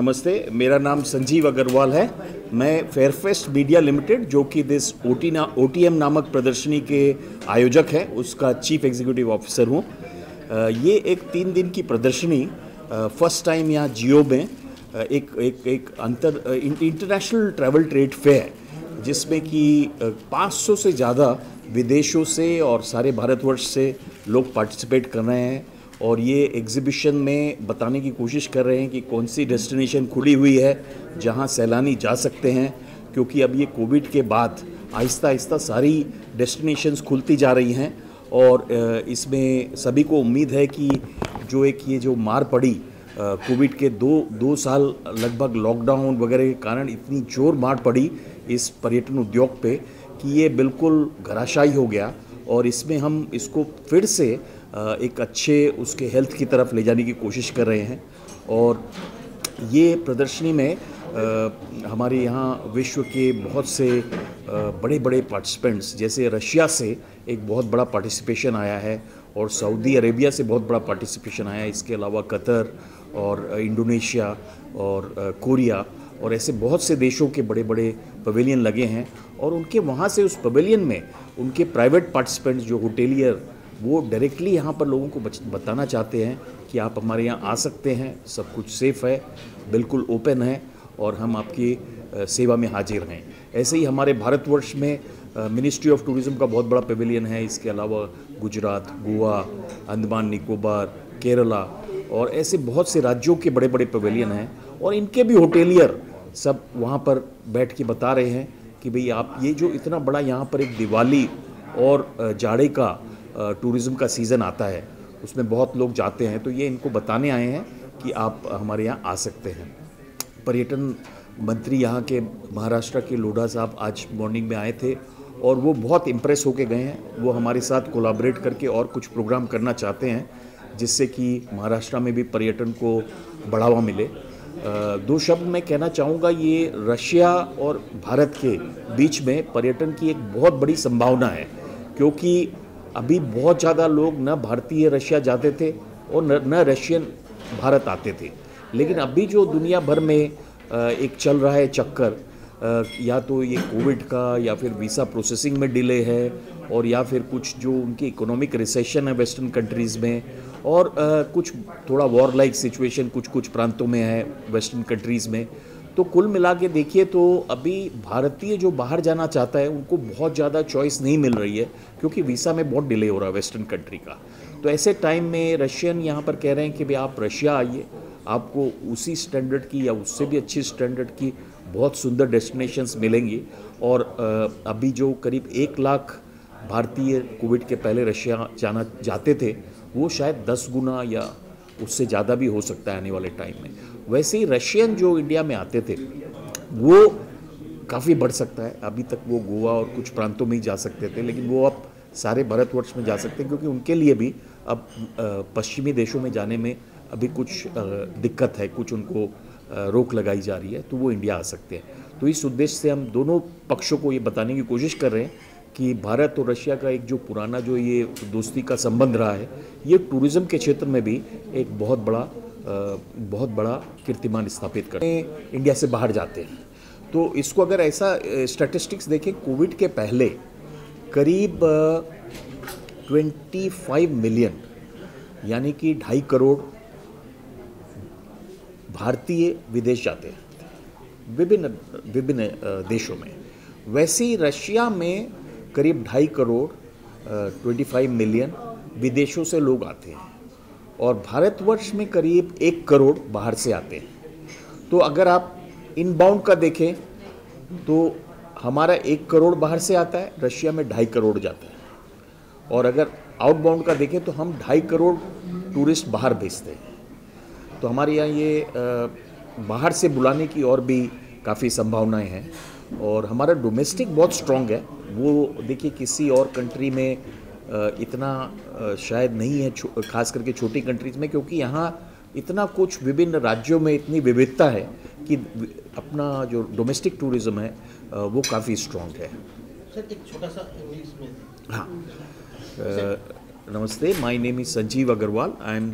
नमस्ते, मेरा नाम संजीव अग्रवाल है। मैं फेयरफेस्ट मीडिया लिमिटेड जो कि दिस OTM नामक प्रदर्शनी के आयोजक है, उसका चीफ एग्जीक्यूटिव ऑफिसर हूँ। ये एक 3 दिन की प्रदर्शनी फर्स्ट टाइम यहाँ जियो में एक इंटरनेशनल ट्रैवल ट्रेड फेयर, जिसमें कि 500 से ज़्यादा विदेशों से और सारे भारतवर्ष से लोग पार्टिसिपेट कर रहे हैं। और ये एग्जीबिशन में बताने की कोशिश कर रहे हैं कि कौन सी डेस्टिनेशन खुली हुई है जहां सैलानी जा सकते हैं, क्योंकि अब ये कोविड के बाद आहिस्ता आहिस्ता सारी डेस्टिनेशंस खुलती जा रही हैं। और इसमें सभी को उम्मीद है कि ये जो मार पड़ी कोविड के दो साल लगभग लॉकडाउन वगैरह के कारण इतनी जोर मार पड़ी इस पर्यटन उद्योग पे कि ये बिल्कुल घराशायी हो गया। और इसमें हम इसको फिर से एक अच्छे उसके हेल्थ की तरफ ले जाने की कोशिश कर रहे हैं। और ये प्रदर्शनी में हमारे यहाँ विश्व के बहुत से बड़े बड़े पार्टिसिपेंट्स, जैसे रशिया से एक बहुत बड़ा पार्टिसिपेशन आया है और सऊदी अरेबिया से बहुत बड़ा पार्टिसिपेशन आया है। इसके अलावा कतर और इंडोनेशिया और कोरिया और ऐसे बहुत से देशों के बड़े बड़े पवेलियन लगे हैं। और उनके वहाँ से उस पवेलियन में उनके प्राइवेट पार्टिसिपेंट्स जो होटेलियर, वो डायरेक्टली यहाँ पर लोगों को बताना चाहते हैं कि आप हमारे यहाँ आ सकते हैं, सब कुछ सेफ़ है, बिल्कुल ओपन है और हम आपकी सेवा में हाजिर हैं। ऐसे ही हमारे भारतवर्ष में मिनिस्ट्री ऑफ टूरिज़्म का बहुत बड़ा पवेलियन है। इसके अलावा गुजरात, गोवा, अंडमान निकोबार, केरला और ऐसे बहुत से राज्यों के बड़े बड़े पवेलियन हैं। और इनके भी होटेलियर सब वहाँ पर बैठ के बता रहे हैं कि भाई आप ये जो इतना बड़ा यहाँ पर एक दिवाली और जाड़े का टूरिज़्म का सीज़न आता है, उसमें बहुत लोग जाते हैं, तो ये इनको बताने आए हैं कि आप हमारे यहाँ आ सकते हैं। पर्यटन मंत्री यहाँ के महाराष्ट्र के लोढ़ा साहब आज मॉर्निंग में आए थे और वो बहुत इम्प्रेस होके गए हैं। वो हमारे साथ कोलैबोरेट करके और कुछ प्रोग्राम करना चाहते हैं, जिससे कि महाराष्ट्र में भी पर्यटन को बढ़ावा मिले। 2 शब्द मैं कहना चाहूँगा, ये रशिया और भारत के बीच में पर्यटन की एक बहुत बड़ी संभावना है, क्योंकि अभी बहुत ज़्यादा लोग न भारतीय रशिया जाते थे और न रशियन भारत आते थे। लेकिन अभी जो दुनिया भर में एक चल रहा है चक्कर, या तो ये कोविड का, या फिर वीज़ा प्रोसेसिंग में डिले है, और या फिर कुछ जो उनकी इकोनॉमिक रिसेशन है वेस्टर्न कंट्रीज़ में, और कुछ थोड़ा वॉर लाइक सिचुएशन कुछ प्रांतों में है वेस्टर्न कंट्रीज़ में। तो कुल मिला के देखिए तो अभी भारतीय जो बाहर जाना चाहता है उनको बहुत ज़्यादा चॉइस नहीं मिल रही है, क्योंकि वीज़ा में बहुत डिले हो रहा है वेस्टर्न कंट्री का। तो ऐसे टाइम में रशियन यहाँ पर कह रहे हैं कि भाई आप रशिया आइए, आपको उसी स्टैंडर्ड की या उससे भी अच्छी स्टैंडर्ड की बहुत सुंदर डेस्टिनेशंस मिलेंगी। और अभी जो करीब 1 लाख भारतीय कोविड के पहले रशिया जाते थे, वो शायद 10 गुना या उससे ज़्यादा भी हो सकता है आने वाले टाइम में। वैसे ही रशियन जो इंडिया में आते थे वो काफ़ी बढ़ सकता है। अभी तक वो गोवा और कुछ प्रांतों में ही जा सकते थे, लेकिन वो अब सारे भारतवर्ष में जा सकते हैं, क्योंकि उनके लिए भी अब पश्चिमी देशों में जाने में अभी कुछ दिक्कत है, कुछ उनको रोक लगाई जा रही है, तो वो इंडिया आ सकते हैं। तो इस उद्देश्य से हम दोनों पक्षों को ये बताने की कोशिश कर रहे हैं कि भारत और रशिया का एक जो पुराना जो ये दोस्ती का संबंध रहा है, ये टूरिज़्म के क्षेत्र में भी एक बहुत बड़ा कीर्तिमान स्थापित करते हैं। इंडिया से बाहर जाते हैं, तो इसको अगर ऐसा स्टैटिस्टिक्स देखें, कोविड के पहले करीब 25 मिलियन यानी कि 2.5 करोड़ भारतीय विदेश जाते हैं विभिन्न देशों में। वैसे ही रशिया में करीब 2.5 करोड़ 25 मिलियन विदेशों से लोग आते हैं, और भारतवर्ष में करीब 1 करोड़ बाहर से आते हैं। तो अगर आप इनबाउंड का देखें तो हमारा 1 करोड़ बाहर से आता है, रशिया में 2.5 करोड़ जाता है। और अगर आउटबाउंड का देखें तो हम 2.5 करोड़ टूरिस्ट बाहर भेजते हैं। तो हमारे यहाँ ये बाहर से बुलाने की और भी काफ़ी संभावनाएं हैं। और हमारा डोमेस्टिक बहुत स्ट्रॉन्ग है। वो देखिए किसी और कंट्री में इतना शायद नहीं है, खास करके छोटी कंट्रीज़ में, क्योंकि यहाँ इतना कुछ विभिन्न राज्यों में इतनी विविधता है कि अपना जो डोमेस्टिक टूरिज़्म है वो काफ़ी स्ट्रॉन्ग है। सर एक छोटा सा इंग्लिश में। हाँ, नमस्ते, my name is Sanjeev Agarwal. I M